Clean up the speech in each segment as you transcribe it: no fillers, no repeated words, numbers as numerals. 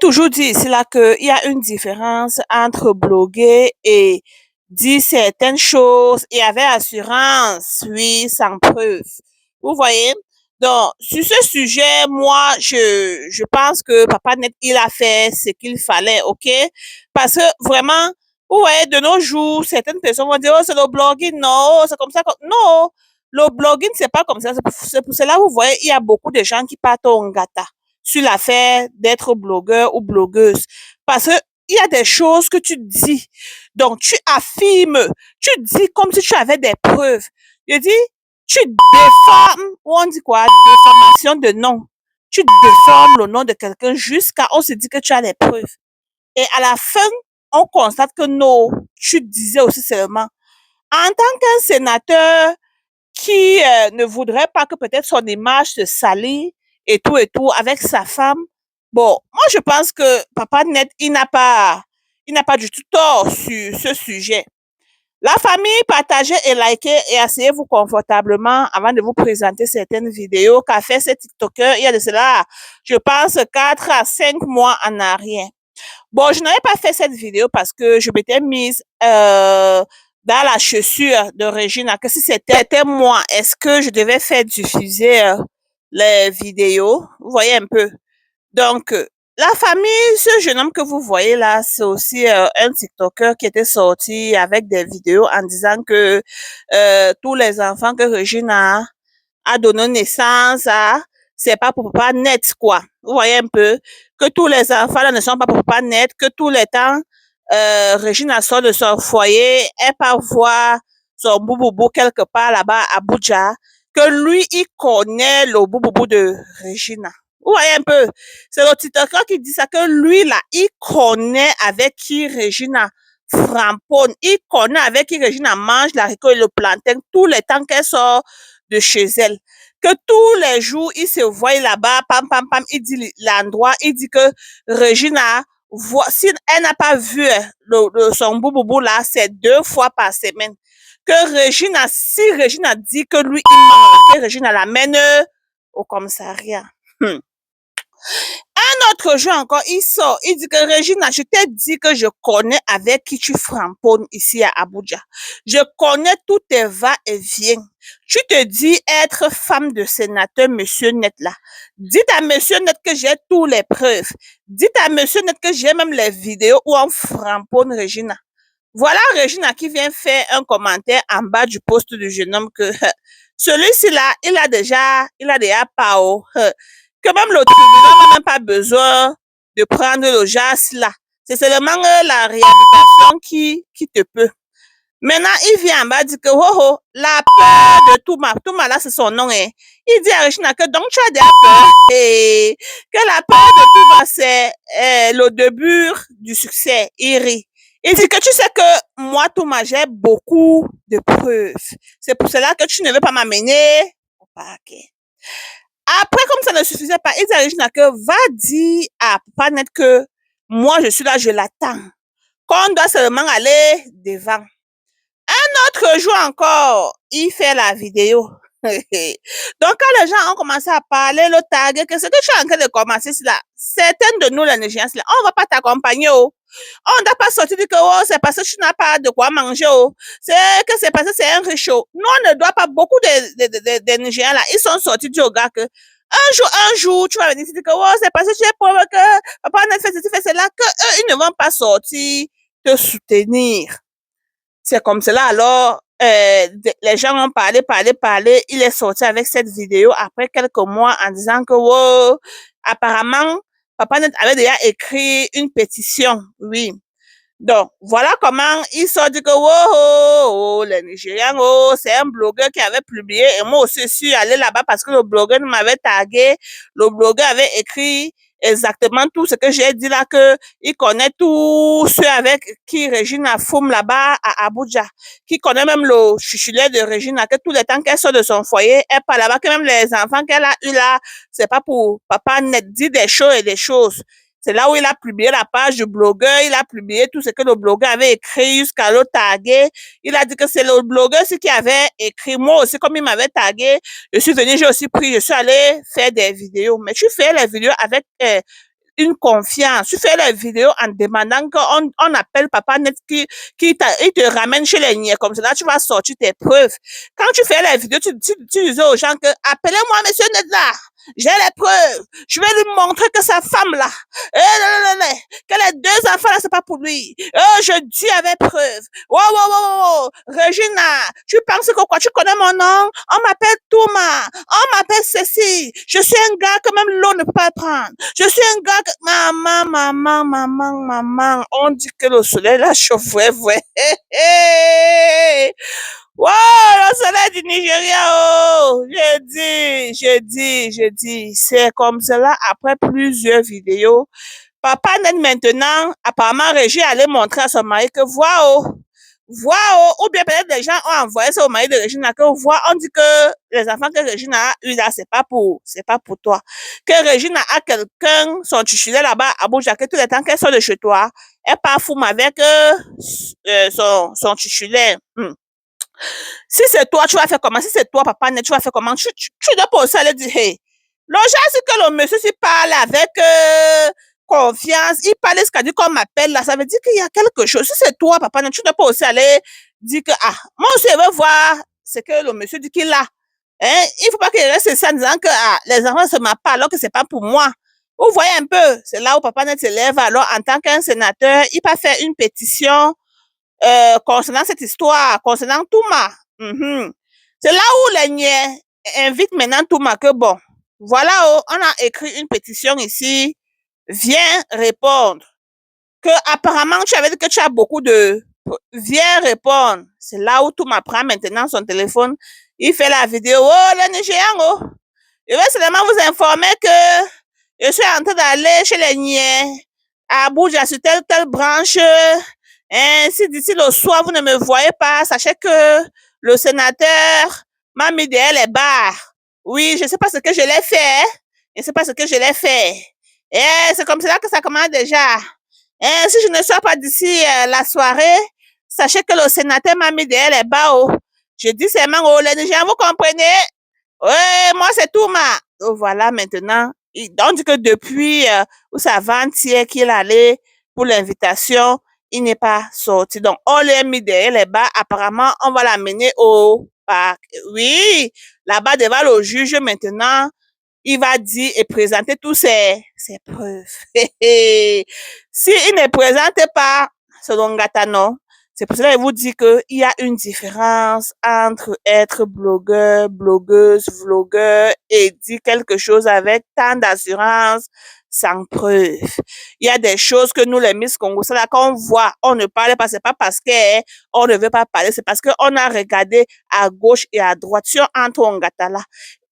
toujours dit ici là qu'il y a une différence entre bloguer et dire certaines choses et avec assurance, oui, sans preuve. Vous voyez? Donc, sur ce sujet, moi, je pense que Papa Net, il a fait ce qu'il fallait, OK? Parce que vraiment, vous voyez, de nos jours, certaines personnes vont dire, oh, c'est le blogging, non, c'est comme ça. Non, le blogging, c'est pas comme ça. C'est pour cela, vous voyez, il y a beaucoup de gens qui partent au Ngata sur l'affaire d'être blogueur ou blogueuse. Parce que il y a des choses que tu dis. Donc, tu affirmes, tu dis comme si tu avais des preuves. Je dis, tu déformes, ou on dit quoi, déformation de nom. Tu déformes le nom de quelqu'un jusqu'à on se dit que tu as les preuves. Et à la fin, on constate que non, tu disais aussi seulement. En tant qu'un sénateur qui ne voudrait pas que peut-être son image se salit et tout avec sa femme. Bon, moi je pense que Papa Net, il n'a pas du tout tort sur ce sujet. La famille, partagez et likez et asseyez-vous confortablement avant de vous présenter certaines vidéos qu'a fait ce TikToker il y a de cela, je pense, 4 à 5 mois en arrière. Bon, je n'avais pas fait cette vidéo parce que je m'étais mise dans la chaussure de Regina, que si c'était moi, est-ce que je devais faire diffuser les vidéos? Vous voyez un peu. Donc, la famille, ce jeune homme que vous voyez là, c'est aussi un TikToker qui était sorti avec des vidéos en disant que tous les enfants que Regina a donné naissance à, c'est pas pour Papa Net, quoi. Vous voyez un peu que tous les enfants là ne sont pas pour Papa Net, que tous les temps, Regina sort de son foyer, elle part voir son bouboubou quelque part là-bas à Abuja, que lui, il connaît le bouboubou de Regina. Vous voyez un peu, c'est le TikToker qui dit ça, que lui là, il connaît avec qui Regina framponne, il connaît avec qui Regina mange la et le plantain tous les temps qu'elle sort de chez elle. Que tous les jours, il se voit là-bas, pam, pam, pam, il dit l'endroit, il dit que Regina, si elle n'a pas vu son bouboubou là, c'est 2 fois par semaine. Que Regina, si Regina dit que lui, il mange, que Regina l'amène au commissariat. Un autre jour encore, il sort, il dit que Regina, je t'ai dit que je connais avec qui tu framponnes ici à Abuja. Je connais tous tes va-et-vient. Tu te dis être femme de sénateur, monsieur Net là. Dites à monsieur Net que j'ai toutes les preuves. Dites à monsieur Net que j'ai même les vidéos où on framponne Regina. Voilà Regina qui vient faire un commentaire en bas du poste du jeune homme que celui-ci là, il a déjà pas que même le tribunal n'a même pas besoin de prendre le jas là. C'est seulement la réhabilitation qui te peut. Maintenant, il vient en bas dire que la peur de Touma, Touma là c'est son nom, hein. Il dit à Regina que donc tu as déjà peur et que la peur de Touma c'est le début du succès. Il rit. Il dit que tu sais que moi, Touma, j'ai beaucoup de preuves. C'est pour cela que tu ne veux pas m'amener au parquet. Après, comme ça ne suffisait pas, il dit à Regina que va dire à Papa Net que moi, je suis là, je l'attends. Qu'on doit seulement aller devant. Un autre jour encore, il fait la vidéo. Donc, quand les gens ont commencé à parler, le tag, que ce que tu es en train de commencer, c'est là, certaines de nous, les Nigériens, on ne va pas t'accompagner. Oh. On ne doit pas sortir dire que oh, c'est parce que tu n'as pas de quoi manger. Oh. C'est que c'est parce que c'est un riche. Oh. Nous, on ne doit pas, beaucoup de Nigériens, là, ils sont sortis du gars que un jour, tu vas venir dire que oh, c'est parce que tu es pauvre, que papa n'a fait ceci, fait cela, que eux, ils ne vont pas sortir te soutenir. C'est comme cela. Alors, les gens ont parlé. Il est sorti avec cette vidéo après quelques mois en disant que, wow, apparemment, Papa Net avait déjà écrit une pétition. Oui. Donc, voilà comment il sort dit que, oh, les Nigériens, oh, c'est un blogueur qui avait publié. Et moi aussi, je suis allée là-bas parce que le blogueur m'avait tagué. Le blogueur avait écrit exactement tout ce que j'ai dit là, que il connaît tous ceux avec qui Regina fume là-bas à Abuja, qui connaît même le chuchulet de Regina, que tous les temps qu'elle sort de son foyer, elle part là-bas, que même les enfants qu'elle a eu là, c'est pas pour Papa Net dit des choses et des choses. C'est là où il a publié la page du blogueur, il a publié tout ce que le blogueur avait écrit jusqu'à le taguer. Il a dit que c'est le blogueur qui avait écrit. Moi aussi, comme il m'avait tagué, je suis venue, j'ai aussi pris, je suis allée faire des vidéos. Mais tu fais les vidéos avec une confiance. Tu fais la vidéo en demandant qu'on appelle Papa Net il te ramène chez les niais. Comme ça, là, tu vas sortir tes preuves. Quand tu fais la vidéo, tu disais aux gens que appelez-moi Monsieur Net là. J'ai les preuves. Je vais lui montrer que sa femme là, que les deux enfants là, c'est pas pour lui. Je dis avec preuve. Wow. Regina, tu penses que quoi? Tu connais mon nom? On m'appelle Touma. On m'appelle Cécile. Je suis un gars que même l'eau ne peut pas prendre. Je suis un gars que... Maman. On dit que le soleil là chauffe, vrai. Wow, le soleil du Nigeria, oh! Je dis. C'est comme cela, après plusieurs vidéos. Papa Net maintenant, apparemment, Régie allait montrer à son mari que vois, ou bien peut-être des gens ont envoyé ça au mari de Régina, que vois, on dit que les enfants que Régina a eu là, c'est pas pour toi. Que Régina a quelqu'un, son titulaire là-bas à Abuja, que tous les temps qu'elle sort de chez toi, elle part fume avec son titulaire. Si c'est toi, tu vas faire comment? Si c'est toi, Papa Net, tu vas faire comment? Tu dois poser aller dire, hey, le genre, c'est que le monsieur s'il parle avec confiance, il parle ce qu'a dit qu'on m'appelle là, ça veut dire qu'il y a quelque chose. Si c'est toi, Papa Net, tu dois pas aussi aller dire que, moi aussi, je veux voir ce que le monsieur dit qu'il a. Hein? Il faut pas qu'il reste ça en disant que les enfants ne se marrent pas alors que c'est pas pour moi. Vous voyez un peu, c'est là où Papa Net se lève alors en tant qu'un sénateur, il peut faire une pétition concernant cette histoire, concernant Touma. C'est là où les niais invitent maintenant Touma que bon, voilà, on a écrit une pétition ici, viens répondre. Que apparemment tu avais dit que tu as beaucoup de... Viens répondre. C'est là où Touma prend maintenant son téléphone, il fait la vidéo, oh le Nigérian, oh. Je vais seulement vous informer que je suis en train d'aller chez les niais à Abuja sur telle branche. Si d'ici le soir, vous ne me voyez pas, sachez que le sénateur m'a mis derrière les barres. Oui, je ne sais pas ce que je l'ai fait. Je ne sais pas ce que je l'ai fait. C'est comme cela que ça commence déjà. Si je ne sors pas d'ici la soirée, sachez que le sénateur m'a mis derrière les barres. Je dis seulement, les gens, vous comprenez? Oui, moi, c'est tout, voilà, maintenant. On dit que depuis où ça avant-hier qu'il allait pour l'invitation, il n'est pas sorti. Donc, on l'a mis derrière les bas. Apparemment, on va l'amener au parc. Oui, là-bas, devant le juge, maintenant, il va dire et présenter tous ses preuves. S'il ne présente pas, selon Gatano, c'est pour cela que je vous dis qu'il y a une différence entre être blogueur, blogueuse, vlogueur et dire quelque chose avec tant d'assurance sans preuve. Il y a des choses que nous, les Miss Congo, c'est là qu'on voit, on ne parle pas, c'est pas parce qu'on ne veut pas parler, c'est parce qu'on a regardé à gauche et à droite. Si on entre au Ngatala,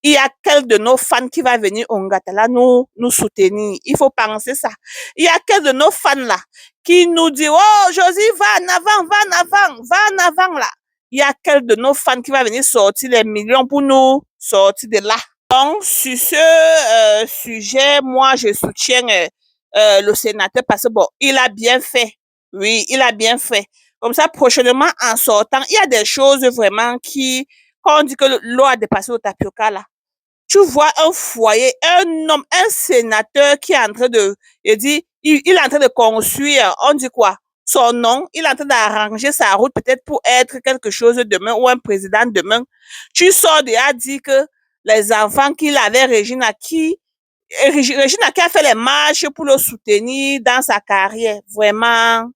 il y a quel de nos fans qui va venir au Ngatala nous soutenir. Il faut penser ça. Il y a quel de nos fans là qui nous dit, oh, Josie, va en avant là. Il y a quel de nos fans qui va venir sortir les millions pour nous sortir de là. Donc, sur ce sujet, moi, je soutiens le sénateur parce que, bon, il a bien fait. Oui, il a bien fait. Comme ça, prochainement, en sortant, il y a des choses vraiment quand on dit que l'eau a dépassé le tapioca, là, tu vois un foyer, un homme, un sénateur qui est en train de, il est en train de construire, on dit quoi, son nom, il est en train d'arranger sa route peut-être pour être quelque chose demain ou un président demain. Tu sors de là, dire que les enfants qu'il avait, Regina qui a fait les marches pour le soutenir dans sa carrière, vraiment.